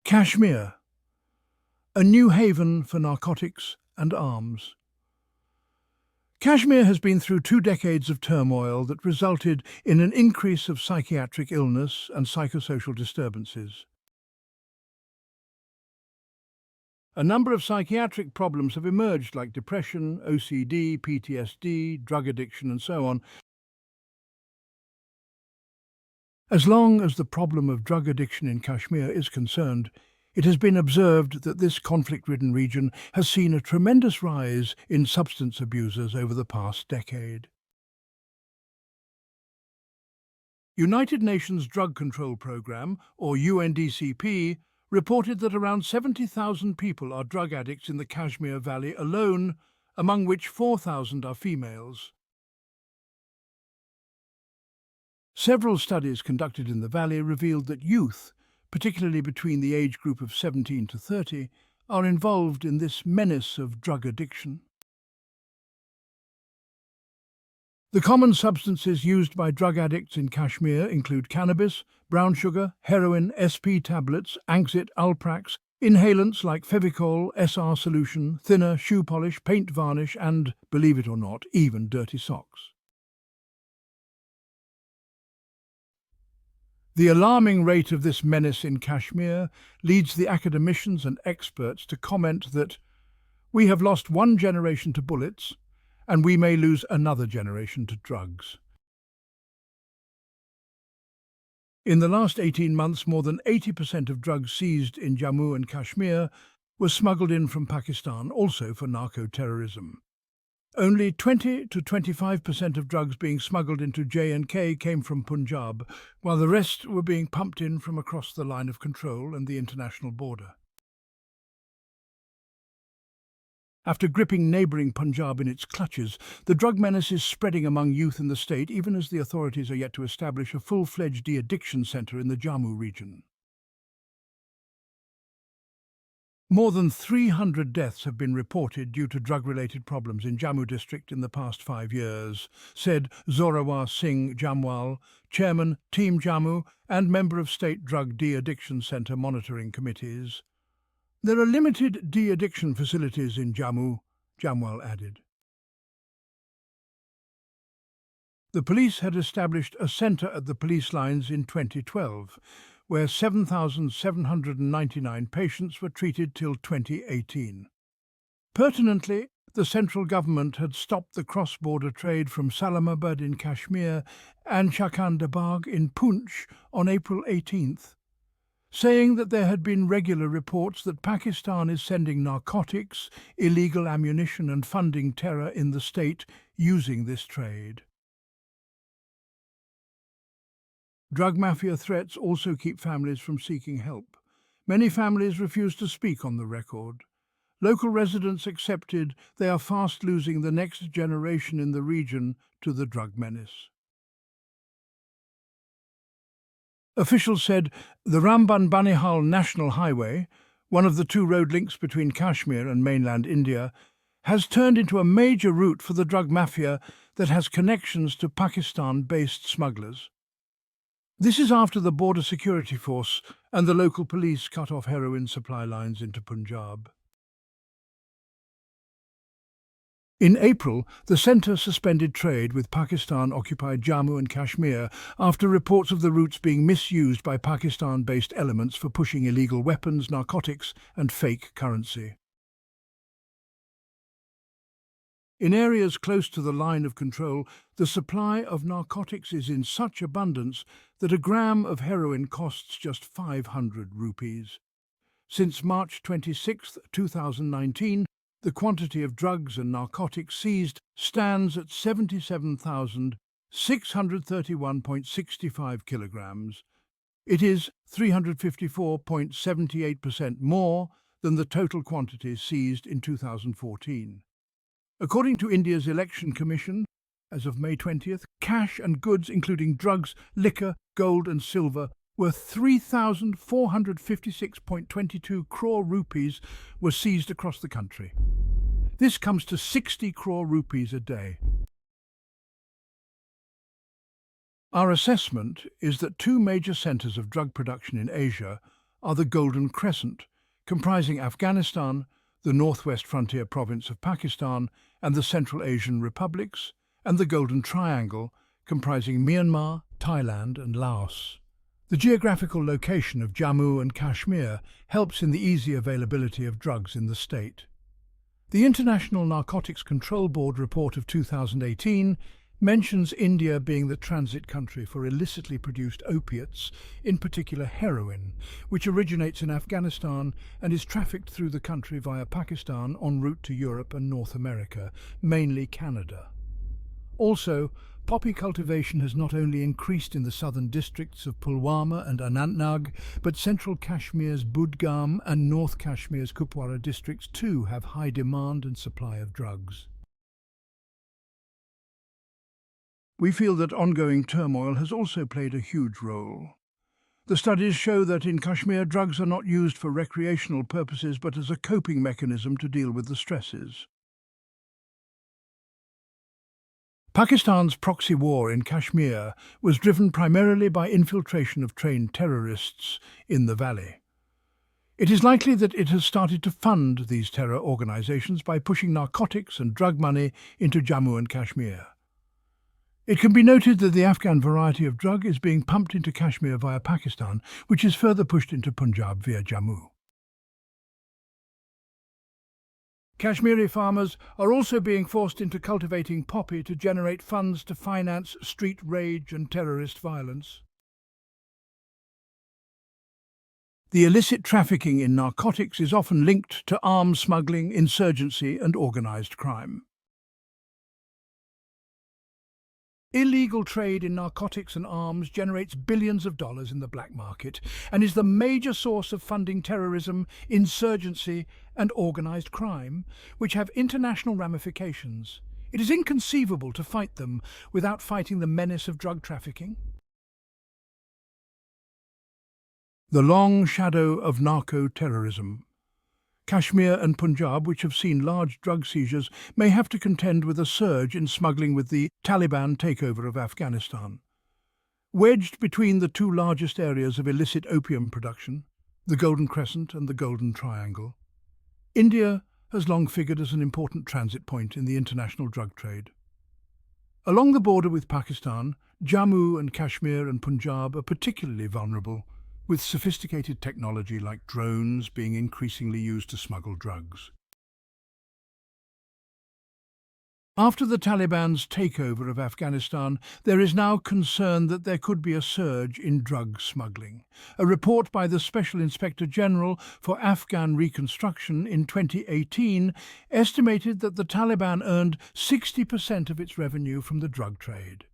Kashmir, a new haven for narcotics and arms. Kashmir has been through 2 decades of turmoil that resulted in an increase of psychiatric illness and psychosocial disturbances. A number of psychiatric problems have emerged like depression, OCD, PTSD, drug addiction and so on. As long as the problem of drug addiction in Kashmir is concerned, it has been observed that this conflict-ridden region has seen a tremendous rise in substance abusers over the past decade. United Nations Drug Control Programme, or UNDCP, reported that around 70,000 people are drug addicts in the Kashmir Valley alone, among which 4,000 are females. Several studies conducted in the valley revealed that youth, particularly between the age group of 17 to 30, are involved in this menace of drug addiction. The common substances used by drug addicts in Kashmir include cannabis, brown sugar, heroin, SP tablets, Anxit, Alprax, inhalants like Fevicol, SR solution, thinner, shoe polish, paint varnish and, believe it or not, even dirty socks. The alarming rate of this menace in Kashmir leads the academicians and experts to comment that we have lost one generation to bullets and we may lose another generation to drugs. In the last 18 months, more than 80% of drugs seized in Jammu and Kashmir were smuggled in from Pakistan, also for narco-terrorism. Only 20 to 25% of drugs being smuggled into J&K came from Punjab, while the rest were being pumped in from across the line of control and the international border. After gripping neighbouring Punjab in its clutches, the drug menace is spreading among youth in the state, even as the authorities are yet to establish a full-fledged de-addiction centre in the Jammu region. More than 300 deaths have been reported due to drug-related problems in Jammu district in the past 5 years, said Zorawar Singh Jamwal, chairman, Team Jammu and member of state drug de-addiction centre monitoring committees. There are limited de-addiction facilities in Jammu, Jamwal added. The police had established a centre at the police lines in 2012, where 7,799 patients were treated till 2018. Pertinently, the central government had stopped the cross-border trade from Salamabad in Kashmir and Chakandabagh in Poonch on April 18th, saying that there had been regular reports that Pakistan is sending narcotics, illegal ammunition and funding terror in the state using this trade. Drug mafia threats also keep families from seeking help. Many families refuse to speak on the record. Local residents accepted they are fast losing the next generation in the region to the drug menace. Officials said the Ramban-Banihal National Highway, one of the 2 road links between Kashmir and mainland India, has turned into a major route for the drug mafia that has connections to Pakistan-based smugglers. This is after the Border Security Force and the local police cut off heroin supply lines into Punjab. In April, the centre suspended trade with Pakistan-occupied Jammu and Kashmir after reports of the routes being misused by Pakistan-based elements for pushing illegal weapons, narcotics and fake currency. In areas close to the line of control, the supply of narcotics is in such abundance that a gram of heroin costs just 500 rupees. Since March 26, 2019, the quantity of drugs and narcotics seized stands at 77,631.65 kilograms. It is 354.78% more than the total quantity seized in 2014. According to India's Election Commission, as of May 20th, cash and goods including drugs, liquor, gold and silver were 3,456.22 crore rupees were seized across the country. This comes to 60 crore rupees a day. Our assessment is that 2 major centres of drug production in Asia are the Golden Crescent, comprising Afghanistan, the northwest frontier province of Pakistan, and the Central Asian republics, and the Golden Triangle, comprising Myanmar, Thailand, and Laos. The geographical location of Jammu and Kashmir helps in the easy availability of drugs in the state. The International Narcotics Control Board report of 2018 mentions India being the transit country for illicitly produced opiates, in particular heroin, which originates in Afghanistan and is trafficked through the country via Pakistan en route to Europe and North America, mainly Canada. Also, poppy cultivation has not only increased in the southern districts of Pulwama and Anantnag, but central Kashmir's Budgam and North Kashmir's Kupwara districts too have high demand and supply of drugs. We feel that ongoing turmoil has also played a huge role. The studies show that in Kashmir drugs are not used for recreational purposes but as a coping mechanism to deal with the stresses. Pakistan's proxy war in Kashmir was driven primarily by infiltration of trained terrorists in the valley. It is likely that it has started to fund these terror organizations by pushing narcotics and drug money into Jammu and Kashmir. It can be noted that the Afghan variety of drug is being pumped into Kashmir via Pakistan, which is further pushed into Punjab via Jammu. Kashmiri farmers are also being forced into cultivating poppy to generate funds to finance street rage and terrorist violence. The illicit trafficking in narcotics is often linked to arms smuggling, insurgency and organised crime. Illegal trade in narcotics and arms generates billions of dollars in the black market and is the major source of funding terrorism, insurgency and organised crime, which have international ramifications. It is inconceivable to fight them without fighting the menace of drug trafficking. The long shadow of narco-terrorism. Kashmir and Punjab, which have seen large drug seizures, may have to contend with a surge in smuggling with the Taliban takeover of Afghanistan. Wedged between the two largest areas of illicit opium production, the Golden Crescent and the Golden Triangle, India has long figured as an important transit point in the international drug trade. Along the border with Pakistan, Jammu and Kashmir and Punjab are particularly vulnerable, with sophisticated technology like drones being increasingly used to smuggle drugs. After the Taliban's takeover of Afghanistan, there is now concern that there could be a surge in drug smuggling. A report by the Special Inspector General for Afghan Reconstruction in 2018 estimated that the Taliban earned 60% of its revenue from the drug trade.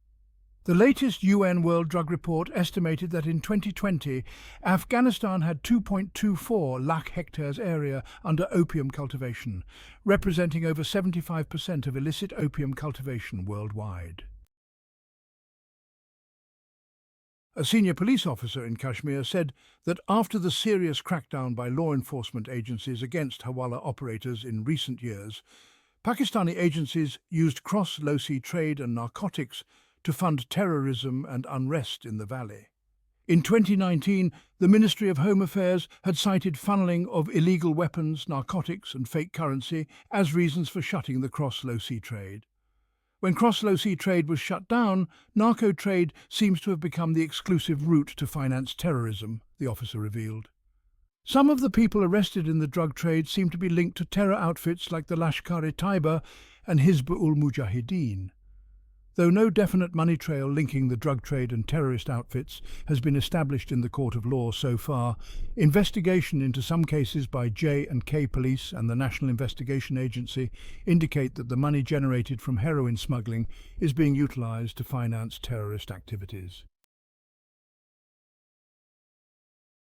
The latest UN World Drug Report estimated that in 2020, Afghanistan had 2.24 lakh hectares area under opium cultivation, representing over 75% of illicit opium cultivation worldwide. A senior police officer in Kashmir said that after the serious crackdown by law enforcement agencies against Hawala operators in recent years, Pakistani agencies used cross-Losi trade and narcotics to fund terrorism and unrest in the valley. In 2019, the Ministry of Home Affairs had cited funneling of illegal weapons, narcotics and fake currency as reasons for shutting the cross-Losi trade. When cross-Losi trade was shut down, narco trade seems to have become the exclusive route to finance terrorism, the officer revealed. Some of the people arrested in the drug trade seem to be linked to terror outfits like the Lashkar-e-Taiba and Hizb-ul-Mujahideen. Though no definite money trail linking the drug trade and terrorist outfits has been established in the court of law so far, investigation into some cases by J&K Police and the National Investigation Agency indicate that the money generated from heroin smuggling is being utilised to finance terrorist activities.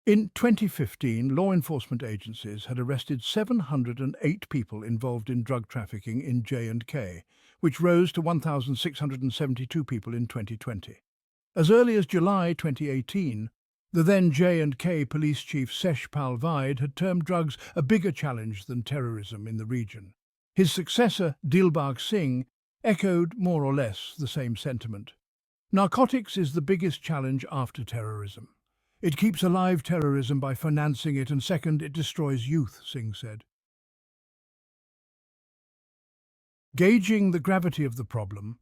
In 2015, law enforcement agencies had arrested 708 people involved in drug trafficking in J&K, which rose to 1,672 people in 2020. As early as July 2018, the then J&K Police Chief Seshpal Vaid had termed drugs a bigger challenge than terrorism in the region. His successor, Dilbagh Singh, echoed more or less the same sentiment. Narcotics is the biggest challenge after terrorism. It keeps alive terrorism by financing it, and second, it destroys youth, Singh said. Gauging the gravity of the problem,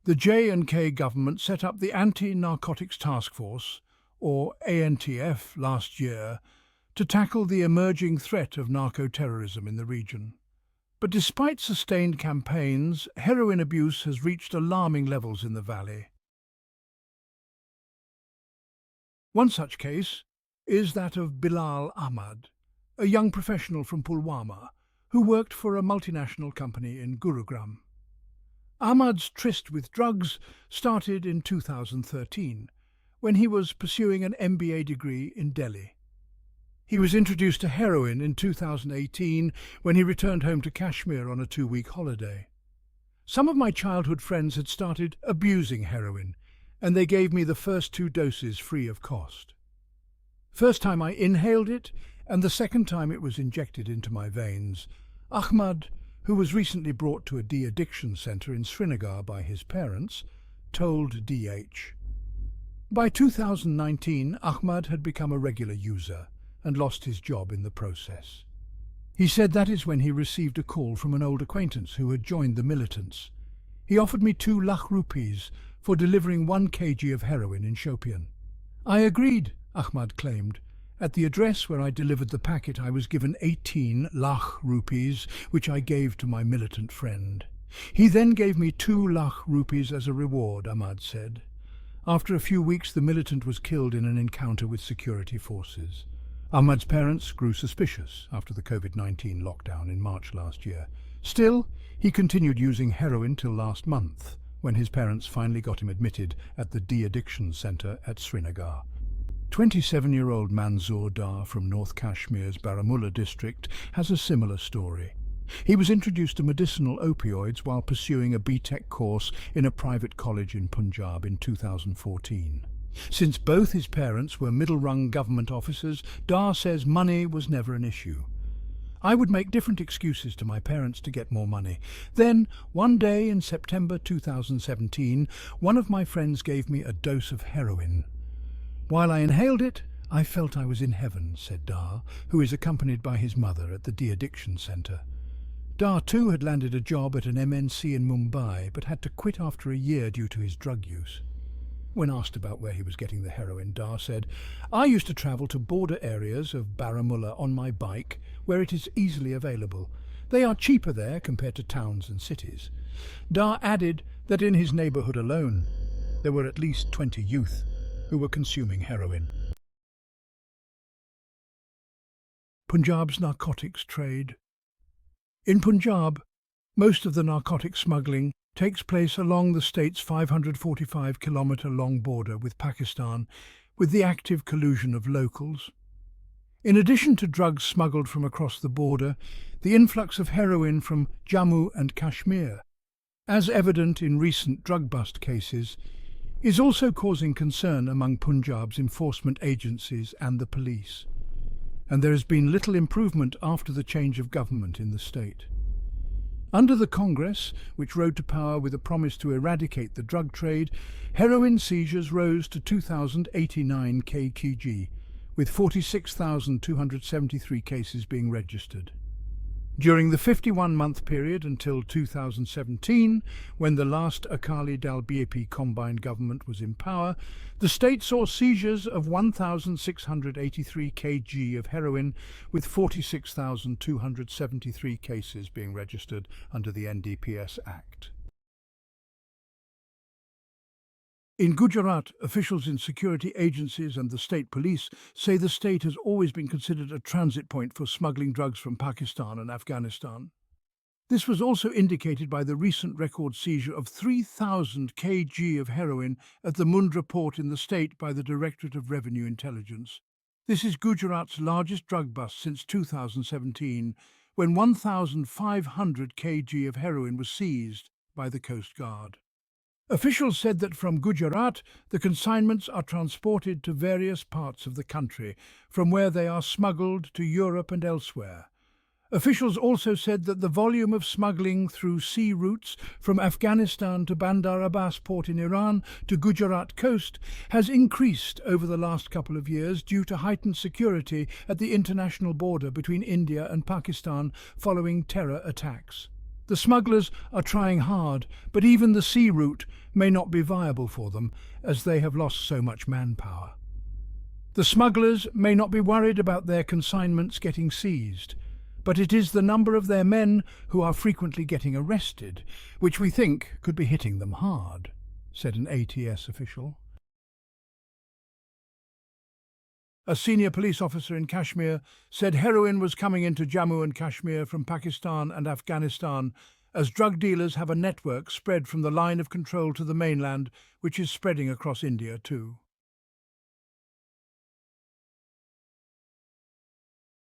the J&K government set up the Anti-Narcotics Task Force, or ANTF, last year to tackle the emerging threat of narco-terrorism in the region. But despite sustained campaigns, heroin abuse has reached alarming levels in the valley. One such case is that of Bilal Ahmad, a young professional from Pulwama who worked for a multinational company in Gurugram. Ahmad's tryst with drugs started in 2013, when he was pursuing an MBA degree in Delhi. He was introduced to heroin in 2018 when he returned home to Kashmir on a 2-week holiday. Some of my childhood friends had started abusing heroin, and they gave me the first 2 doses free of cost. First time I inhaled it, and the second time it was injected into my veins. Ahmad, who was recently brought to a de-addiction centre in Srinagar by his parents, told DH. By 2019, Ahmad had become a regular user and lost his job in the process. He said that is when he received a call from an old acquaintance who had joined the militants. He offered me 2 lakh rupees for delivering 1 kg of heroin in Shopian. I agreed, Ahmad claimed. At the address where I delivered the packet, I was given 18 lakh rupees, which I gave to my militant friend. He then gave me 2 lakh rupees as a reward, Ahmad said. After a few weeks, the militant was killed in an encounter with security forces. Ahmad's parents grew suspicious after the COVID-19 lockdown in March last year. Still, he continued using heroin till last month, when his parents finally got him admitted at the de-addiction centre at Srinagar. 27-year-old Manzoor Dar from North Kashmir's Baramulla district has a similar story. He was introduced to medicinal opioids while pursuing a BTEC course in a private college in Punjab in 2014. Since both his parents were middle-rung government officers, Dar says money was never an issue. I would make different excuses to my parents to get more money. Then, one day in September 2017, one of my friends gave me a dose of heroin. While I inhaled it, I felt I was in heaven, said Dar, who is accompanied by his mother at the de-addiction centre. Dar too had landed a job at an MNC in Mumbai, but had to quit after a year due to his drug use. When asked about where he was getting the heroin, Dar said, I used to travel to border areas of Baramulla on my bike, where it is easily available. They are cheaper there compared to towns and cities. Dar added that in his neighbourhood alone, there were at least 20 youth who were consuming heroin. Punjab's narcotics trade. In Punjab, most of the narcotic smuggling takes place along the state's 545-kilometre-long border with Pakistan, with the active collusion of locals. In addition to drugs smuggled from across the border, the influx of heroin from Jammu and Kashmir, as evident in recent drug bust cases, is also causing concern among Punjab's enforcement agencies and the police. And there has been little improvement after the change of government in the state. Under the Congress, which rode to power with a promise to eradicate the drug trade, heroin seizures rose to 2,089 kg, with 46,273 cases being registered. During the 51-month period until 2017, when the last Akali Dal BJP combined government was in power, the state saw seizures of 1,683 kg of heroin, with 46,273 cases being registered under the NDPS Act. In Gujarat, officials in security agencies and the state police say the state has always been considered a transit point for smuggling drugs from Pakistan and Afghanistan. This was also indicated by the recent record seizure of 3,000 kg of heroin at the Mundra port in the state by the Directorate of Revenue Intelligence. This is Gujarat's largest drug bust since 2017, when 1,500 kg of heroin was seized by the Coast Guard. Officials said that from Gujarat, the consignments are transported to various parts of the country, from where they are smuggled to Europe and elsewhere. Officials also said that the volume of smuggling through sea routes from Afghanistan to Bandar Abbas port in Iran to Gujarat coast has increased over the last couple of years due to heightened security at the international border between India and Pakistan following terror attacks. The smugglers are trying hard, but even the sea route may not be viable for them as they have lost so much manpower. The smugglers may not be worried about their consignments getting seized, but it is the number of their men who are frequently getting arrested, which we think could be hitting them hard, said an ATS official. A senior police officer in Kashmir said heroin was coming into Jammu and Kashmir from Pakistan and Afghanistan as drug dealers have a network spread from the line of control to the mainland, which is spreading across India too.